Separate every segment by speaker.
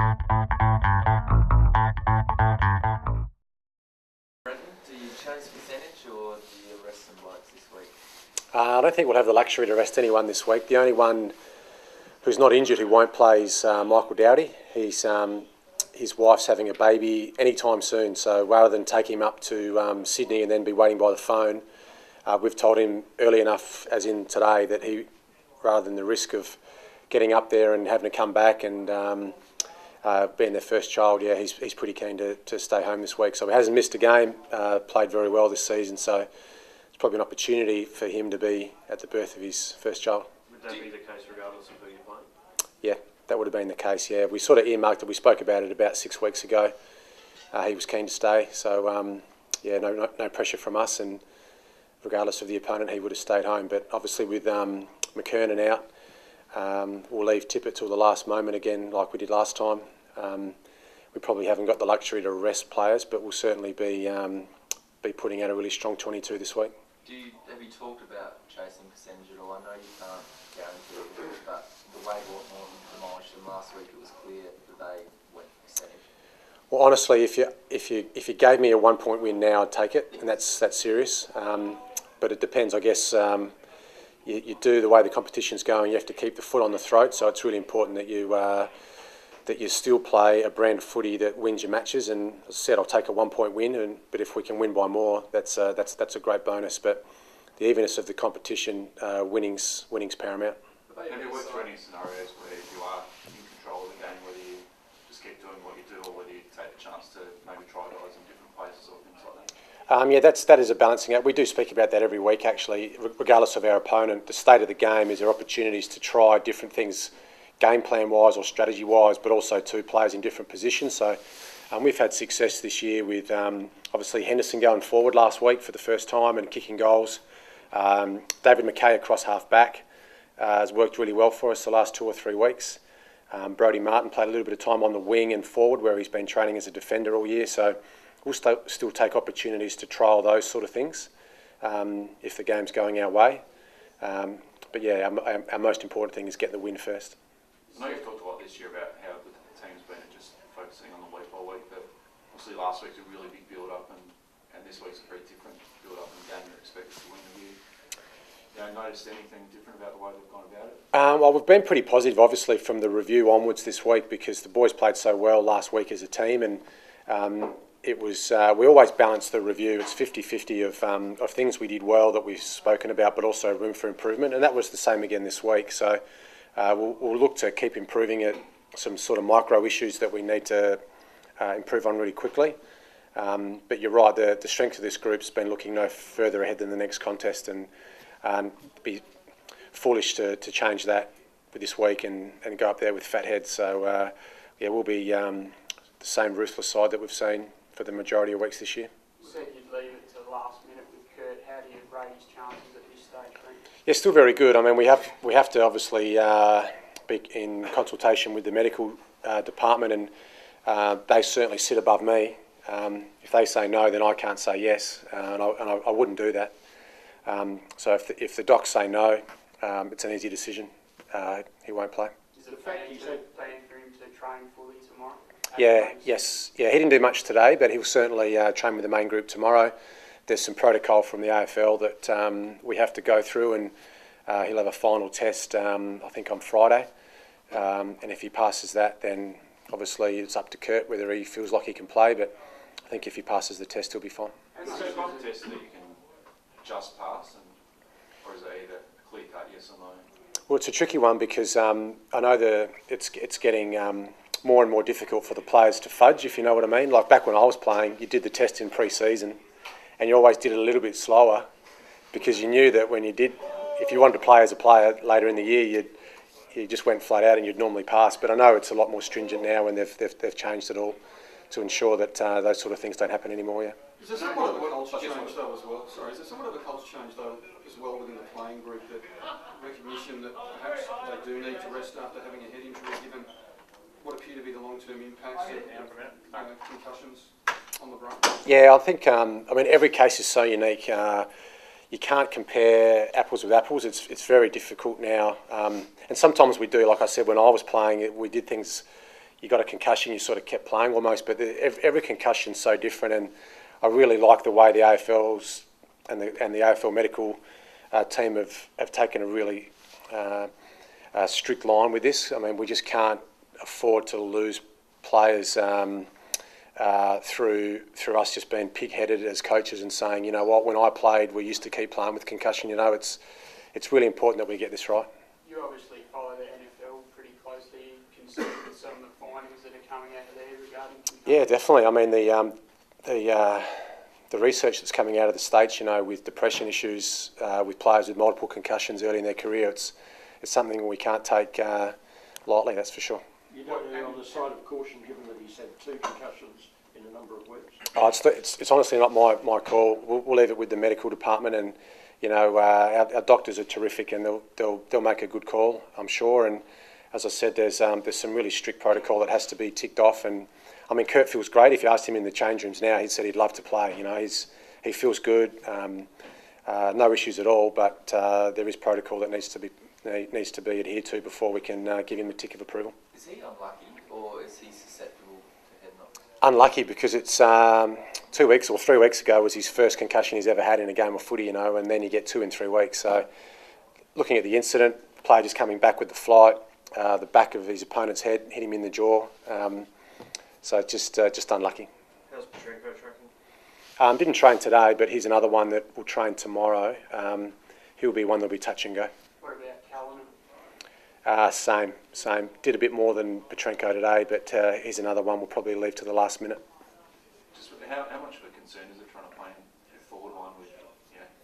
Speaker 1: Brenton, do you chase percentage or do you rest some blokes this week?
Speaker 2: I don't think we'll have the luxury to rest anyone this week. The only one who's not injured who won't play is Michael Doughty. His wife's having a baby anytime soon, so rather than take him up to Sydney and then be waiting by the phone, we've told him early enough, as in today, that he, rather than the risk of getting up there and having to come back and being their first child, he's pretty keen to stay home this week. So he hasn't missed a game, played very well this season, so it's probably an opportunity for him to be at the birth of his first child.
Speaker 3: Would that be the case regardless of who you're playing?
Speaker 2: Yeah, that would have been the case, yeah. We sort of earmarked it, we spoke about it about 6 weeks ago. He was keen to stay, so no pressure from us, and regardless of the opponent, he would have stayed home. But obviously with McKernan out, we'll leave Tippett till the last moment again, like we did last time. We probably haven't got the luxury to rest players, but we'll certainly be putting out a really strong 22 this week.
Speaker 1: Have you talked about chasing percentage at all? I know you can't guarantee it, but the way Morton demolished them last week, it was clear that they went percentage.
Speaker 2: Well, honestly, if you gave me a 1 point win now, I'd take it, and that's serious. But it depends, I guess. You do the way the competition's going. You have to keep the foot on the throat. So it's really important that you still play a brand of footy that wins your matches. And as I said, I'll take a 1 point win. But if we can win by more, that's a great bonus. But the evenness of the competition, winning's paramount.
Speaker 3: Have you worked through any scenarios where you are in control of the game, whether you just keep doing what you do, or whether you take the chance to maybe try guys in different places or things like that?
Speaker 2: That is a balancing act. We do speak about that every week, actually. Regardless of our opponent, the state of the game is there opportunities to try different things, game plan wise or strategy wise, but also two players in different positions. So we've had success this year with obviously Henderson going forward last week for the first time and kicking goals. David McKay across half back has worked really well for us the last 2 or 3 weeks. Brodie Martin played a little bit of time on the wing and forward, where he's been training as a defender all year. So we'll still take opportunities to trial those sort of things if the game's going our way. But yeah, our most important thing is get the win first.
Speaker 3: I know you've talked a lot this year about how the team's been just focusing on the week by week, but obviously last week's a really big build-up and this week's a very different build-up in the game you're expected to win. Have you noticed anything different about the way they've gone about it?
Speaker 2: Well, we've been pretty positive, obviously, from the review onwards this week, because the boys played so well last week as a team, and it was we always balance the review. It's 50-50 of things we did well that we've spoken about, but also room for improvement, and that was the same again this week. So we'll look to keep improving it. Some sort of micro issues that we need to improve on really quickly. But you're right, the strength of this group's been looking no further ahead than the next contest, and be foolish to change that for this week and go up there with fat heads. So we'll be the same ruthless side that we've seen for the majority of weeks this year.
Speaker 4: You said you'd leave it to the last minute with Kurt. How do you rate his chances at this stage, Frank?
Speaker 2: Yeah, still very good. I mean, we have to obviously be in consultation with the medical department, and they certainly sit above me. If they say no, then I can't say yes, and I wouldn't do that. So if the docs say no, it's an easy decision. He won't play.
Speaker 4: Is it a fact you said plan for him to train fully tomorrow?
Speaker 2: Yes. He didn't do much today, but he'll certainly train with the main group tomorrow. There's some protocol from the AFL that we have to go through, and he'll have a final test, I think, on Friday. And if he passes that, then obviously it's up to Kurt whether he feels like he can play, but I think if he passes the test, he'll be fine.
Speaker 3: Is it a test that you can just pass, or is it either clear cut yes or no?
Speaker 2: Well, it's a tricky one because I know it's getting more and more difficult for the players to fudge, if you know what I mean. Like back when I was playing, you did the test in pre-season, and you always did it a little bit slower because you knew that when you did, if you wanted to play as a player later in the year, you just went flat out and you'd normally pass. But I know it's a lot more stringent now, and they've changed it all to ensure that those sort of things don't happen anymore. Yeah.
Speaker 5: Is there somewhat of a culture change though as well? Sorry, is there somewhat of a culture change though as well within the playing group, that recognition that perhaps they do need to rest after having a head injury, given what appear to be the long-term impacts of concussions on the brain?
Speaker 2: Yeah, I think every case is so unique. You can't compare apples with apples. It's very difficult now, and sometimes we do. Like I said, when I was playing, we did things. you got a concussion, you sort of kept playing almost. But every concussion's so different, and I really like the way the AFL's and the AFL medical team have taken a really strict line with this. I mean, we just can't afford to lose players through us just being pig-headed as coaches and saying, you know what, when I played, we used to keep playing with concussion. You know, it's really important that we get this right. You
Speaker 4: obviously follow the NFL pretty closely. Concerned with some of the findings that are coming out of there regarding concussion?
Speaker 2: Yeah, definitely. I mean, the research that's coming out of the States, you know, with depression issues, with players with multiple concussions early in their career, it's something we can't take lightly, that's for sure.
Speaker 6: You don't err on the side of caution, given that he's had 2 concussions in a number of weeks?
Speaker 2: Oh, it's honestly not my call. We'll leave it with the medical department, and you know, our doctors are terrific, and they'll make a good call, I'm sure. And as I said, there's some really strict protocol that has to be ticked off. And I mean, Kurt feels great. If you asked him in the change rooms now, he said he'd love to play. You know, he feels good, no issues at all. But there is protocol that needs to be adhered to before we can give him the tick of approval.
Speaker 1: Is he unlucky, or is he susceptible to head knocks?
Speaker 2: Unlucky, because it's 2 weeks or 3 weeks ago was his first concussion he's ever had in a game of footy, you know, and then you get 2 in 3 weeks. So looking at the incident, player just coming back with the flight, the back of his opponent's head hit him in the jaw. So just unlucky.
Speaker 6: How's Petrenko tracking?
Speaker 2: Didn't train today, but he's another one that will train tomorrow. He'll be one that'll be touch and go.
Speaker 4: What about Callanan?
Speaker 2: Same. Did a bit more than Petrenko today, but he's another one we'll probably leave to the last minute.
Speaker 3: Just how much of a concern is it trying to play in a forward line with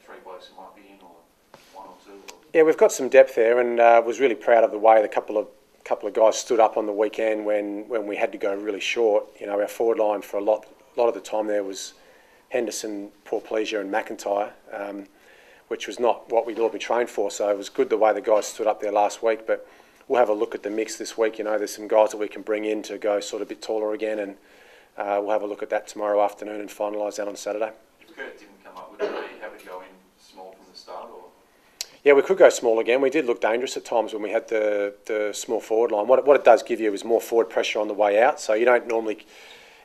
Speaker 3: 3 blokes who might be in, or 1 or 2? Or?
Speaker 2: Yeah, we've got some depth there, and was really proud of the way the couple of guys stood up on the weekend when we had to go really short. You know, our forward line for a lot of the time there was Henderson, Porplesia and McIntyre, which was not what we'd normally trained for. So it was good the way the guys stood up there last week. But we'll have a look at the mix this week. You know, there's some guys that we can bring in to go sort of a bit taller again, and we'll have a look at that tomorrow afternoon and finalise that on Saturday.
Speaker 3: If Kurt didn't come up with it, would he have to go in small from the start, or?
Speaker 2: Yeah, we could go small again. We did look dangerous at times when we had the small forward line. What it does give you is more forward pressure on the way out. So you don't normally,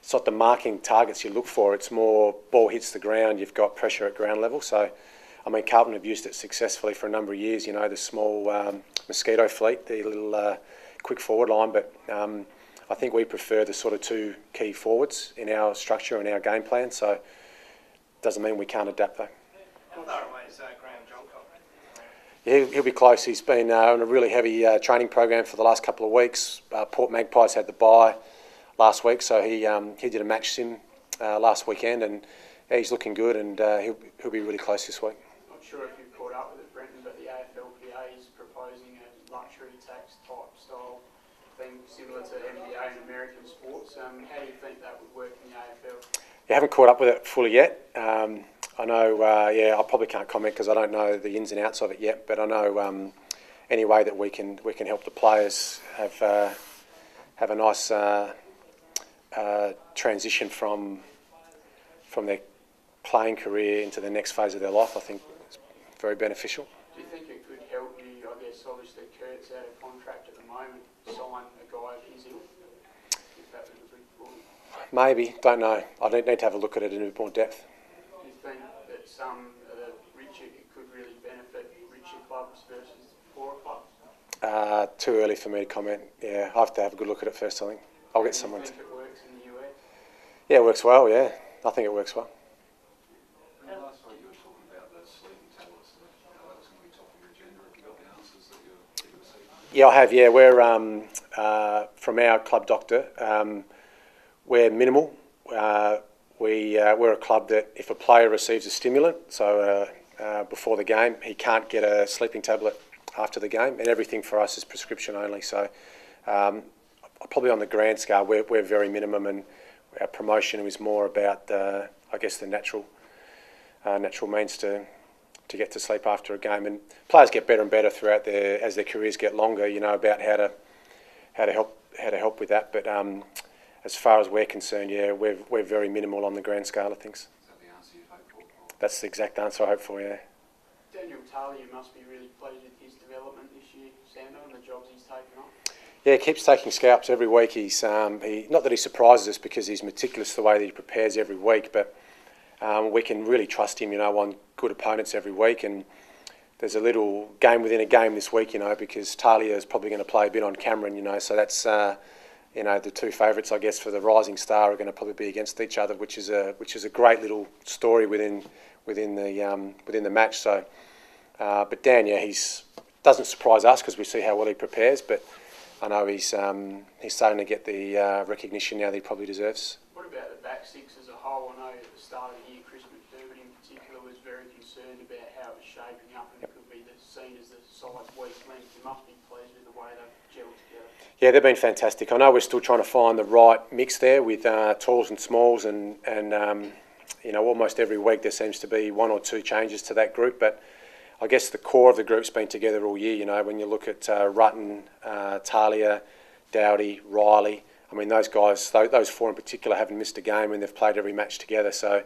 Speaker 2: it's not the marking targets you look for. It's more ball hits the ground, you've got pressure at ground level. So, I mean, Carlton have used it successfully for a number of years. You know, the small mosquito fleet, the little quick forward line. But I think we prefer the sort of 2 key forwards in our structure and our game plan. So, doesn't mean we can't adapt though.
Speaker 6: How far away is Graham Johncock?
Speaker 2: Yeah, he'll be close. He's been on a really heavy training program for the last couple of weeks. Port Magpies had the bye last week, so he did a match sim last weekend, and he's looking good, and he'll be really close this week.
Speaker 4: Not sure if you've caught up with it, Brenton, but the AFLPA is proposing a luxury tax type style thing similar to NBA and American sports. How do you think that would work in the AFL?
Speaker 2: You haven't caught up with it fully yet. I know, I probably can't comment because I don't know the ins and outs of it yet, but I know any way that we can help the players have a nice transition from their playing career into the next phase of their life, I think it's very beneficial.
Speaker 4: Do you think it could help you, I guess, obviously Kurt's out of contract at the moment, sign a guy of his ilk? If that was a big point.
Speaker 2: Maybe, don't know. I need to have a look at it in a bit more depth.
Speaker 4: Do you think that some of the richer, it could really benefit richer clubs versus poorer clubs?
Speaker 2: Too early for me to comment. Yeah, I have to have a good look at it first, I think. I'll get someone to...
Speaker 4: Do you think it works in the US?
Speaker 2: Yeah, it works well, yeah. I think it works well.
Speaker 7: Last week you were talking about the sleeping tablets and that was going to be top of your agenda. Have you got the answers that you're seeking?
Speaker 2: Yeah, I have, yeah. We're, from our club doctor, we're minimal. We're a club that if a player receives a stimulant, so before the game, he can't get a sleeping tablet after the game, and everything for us is prescription only. So probably on the grand scale, we're very minimum, and our promotion is more about, I guess, the natural means to get to sleep after a game. And players get better and better throughout as their careers get longer. You know about how to help with that. But as far as we're concerned, yeah, we're very minimal on the grand scale of things.
Speaker 7: Is that the answer you hope for?
Speaker 2: That's the exact answer I hope for. Yeah.
Speaker 4: Daniel Tully, you must be really pleased with his development this year, Sando, and the jobs he's taken on.
Speaker 2: Yeah, he keeps taking scalps every week. He's not that he surprises us because he's meticulous the way that he prepares every week, but we can really trust him, on good opponents every week. And there's a little game within a game this week, because Talia is probably going to play a bit on Cameron, so that's the two favourites, I guess, for the Rising Star are going to probably be against each other, which is a great little story within the match. So, but Dan, he doesn't surprise us because we see how well he prepares, but I know he's starting to get the recognition now that he probably deserves.
Speaker 4: What about the back six as a whole? I know at the start of the year, Chris McDermott in particular was very concerned about how it was shaping up, and it could be seen as the side's weak link. You must be pleased with the way they've gelled together.
Speaker 2: Yeah, they've been fantastic. I know we're still trying to find the right mix there with talls and smalls, and almost every week there seems to be one or two changes to that group, but I guess the core of the group's been together all year. When you look at Rutten, Talia, Doughty, Riley, I mean, those guys, those four in particular, haven't missed a game and they've played every match together. So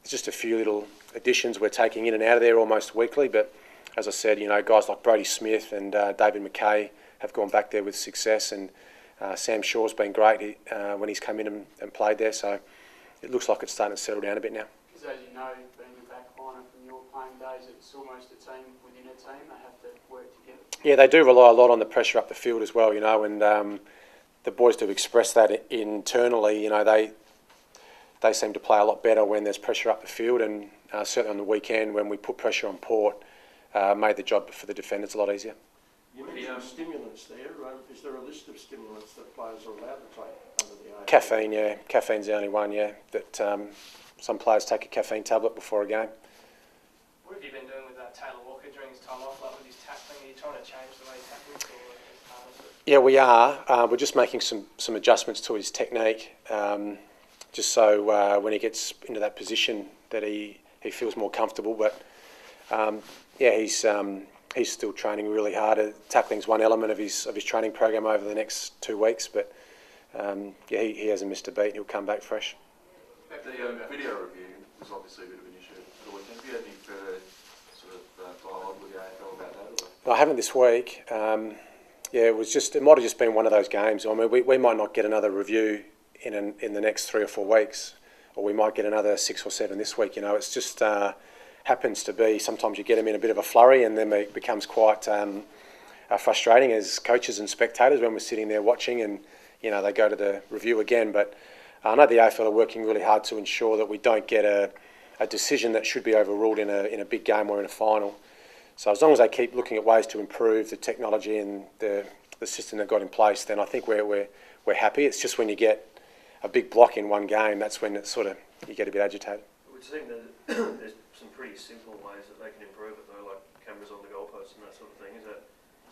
Speaker 2: it's just a few little additions we're taking in and out of there almost weekly. But as I said, guys like Brody Smith and David McKay have gone back there with success, and Sam Shaw's been great when he's come in and played there. So it looks like it's starting to settle down a bit now.
Speaker 4: Because as you know, being a backliner from your playing days, it's almost a team within a team. They have to work together. Yeah,
Speaker 2: they do rely a lot on the pressure up the field as well, and the boys do express that internally. They seem to play a lot better when there's pressure up the field, and certainly on the weekend when we put pressure on Port, made the job for the defenders a lot easier.
Speaker 6: You mentioned stimulants there. Is there a list of stimulants that players are allowed to take under the AFL?
Speaker 2: Caffeine, yeah. Caffeine's the only one, that some players take a caffeine tablet before a game.
Speaker 8: What have you been doing with Taylor Walker during his time off, like with his tackling? Are you trying to change the way he tackles, or is part of it?
Speaker 2: Yeah, we are. We're just making some adjustments to his technique, just so when he gets into that position that he feels more comfortable. But he's still training really hard. Tackling's one element of his training program over the next 2 weeks. But he hasn't missed a beat. He'll come back fresh.
Speaker 3: The video review was obviously a bit of an issue for the weekend. Have you had any further sort of dialogue with the AFL about that?
Speaker 2: I haven't this week. It might have just been one of those games. I mean, we might not get another review in the next 3 or 4 weeks, or we might get another 6 or 7 this week. It's just happens to be. Sometimes you get them in a bit of a flurry, and then it becomes quite frustrating as coaches and spectators when we're sitting there watching, and they go to the review again. But I know the AFL are working really hard to ensure that we don't get a decision that should be overruled in a big game or in a final. So as long as they keep looking at ways to improve the technology and the system they've got in place, then I think we're happy. It's just when you get a big block in one game, that's when it's you get a bit agitated.
Speaker 9: It would seem that there's some pretty simple ways that they can improve it though, like cameras on the goalposts and that sort of thing. Is that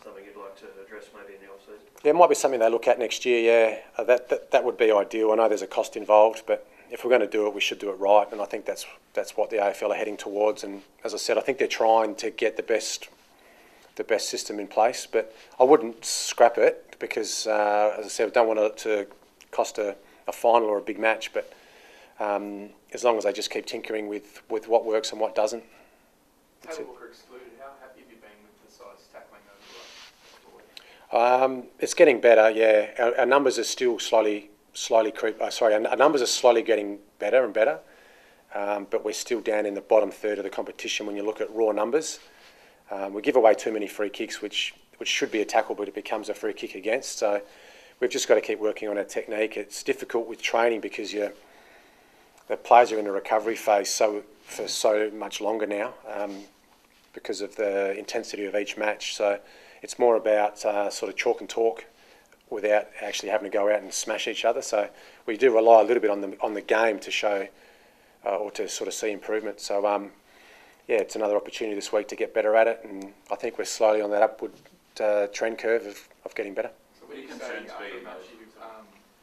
Speaker 9: something you'd like to address maybe in the off-season?
Speaker 2: Yeah, it might be something they look at next year, yeah. That would be ideal. I know there's a cost involved, but if we're going to do it, we should do it right, and I think that's what the AFL are heading towards. And as I said, I think they're trying to get the best system in place, but I wouldn't scrap it because, as I said, I don't want it to cost a final or a big match, but as long as they just keep tinkering with what works and what doesn't.
Speaker 10: Taylor Walker excluded, how happy have you been with the size tackling over the last 4 weeks?
Speaker 2: It's getting better, yeah. Our numbers are still our numbers are slowly getting better and better, but we're still down in the bottom third of the competition when you look at raw numbers. We give away too many free kicks, which should be a tackle, but it becomes a free kick against. So we've just got to keep working on our technique. It's difficult with training because the players are in a recovery phase for so much longer now because of the intensity of each match. So it's more about sort of chalk and talk without actually having to go out and smash each other. So we do rely a little bit on the game to show or to sort of see improvement. So it's another opportunity this week to get better at it, and I think we're slowly on that upward trend curve of getting better.
Speaker 10: So when you say after a match you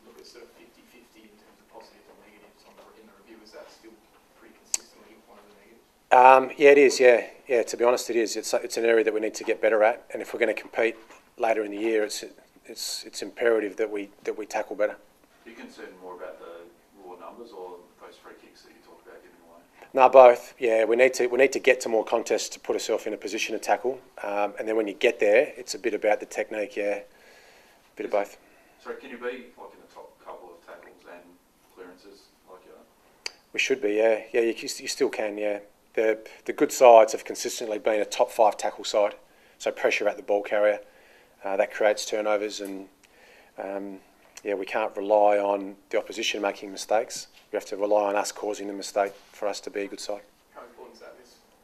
Speaker 10: look at sort of 50-50 in terms of positives and negatives in the review, is that still pretty consistently one of the negatives?
Speaker 2: Yeah, it is, yeah. To be honest, it is. It's an area that we need to get better at, and if we're going to compete later in the year, it's imperative that we tackle better.
Speaker 3: Are you concerned more about the raw numbers or those free kicks that you talked about giving away?
Speaker 2: No, both. Yeah, we need to get to more contests to put ourselves in a position to tackle, and then when you get there, it's a bit about the technique. Yeah, bit of both.
Speaker 3: So can you be like in the top couple of tackles and clearances like you are?
Speaker 2: We should be, yeah. Yeah, you still can, yeah. The good sides have consistently been a top 5 tackle side, so pressure at the ball carrier. That creates turnovers, and we can't rely on the opposition making mistakes. We have to rely on us causing the mistake for us to be a good side.
Speaker 10: How important is that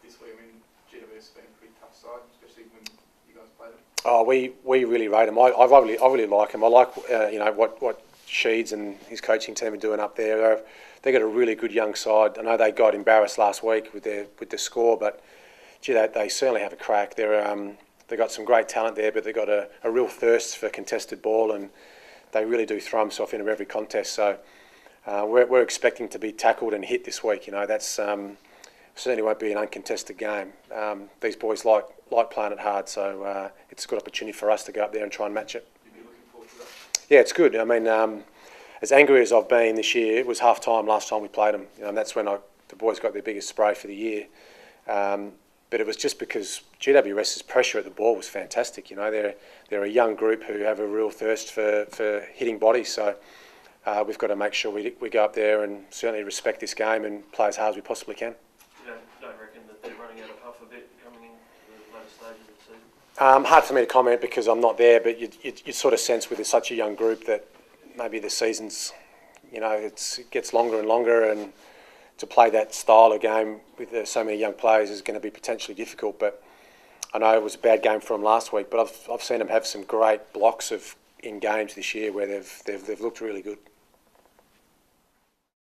Speaker 10: this week? I mean, GWS has been a pretty tough side, especially when you guys played them.
Speaker 2: Oh, we really rate them. I really like them. I like what Sheeds and his coaching team are doing up there. They've got a really good young side. I know they got embarrassed last week with the score, but gee, they certainly have a crack. They've got some great talent there, but they've got a real thirst for contested ball, and they really do throw themselves into every contest. So we're expecting to be tackled and hit this week. That's certainly won't be an uncontested game. These boys like playing it hard, so it's a good opportunity for us to go up there and try and match it.
Speaker 10: You'd be looking forward to that?
Speaker 2: Yeah, it's good. I mean, as angry as I've been this year, it was half time last time we played them, and that's when the boys got their biggest spray for the year. But it was just because GWS's pressure at the ball was fantastic. They're a young group who have a real thirst for hitting bodies. So we've got to make sure we go up there and certainly respect this game and play as hard as we possibly can.
Speaker 9: You don't reckon that they're running out of puff a bit coming into the later stages of the season?
Speaker 2: Hard for me to comment because I'm not there, but you sort of sense with such a young group that maybe the season's, it gets longer and longer, and to play that style of game with so many young players is going to be potentially difficult. But I know it was a bad game for them last week, but I've seen them have some great blocks in games this year where they've looked really good.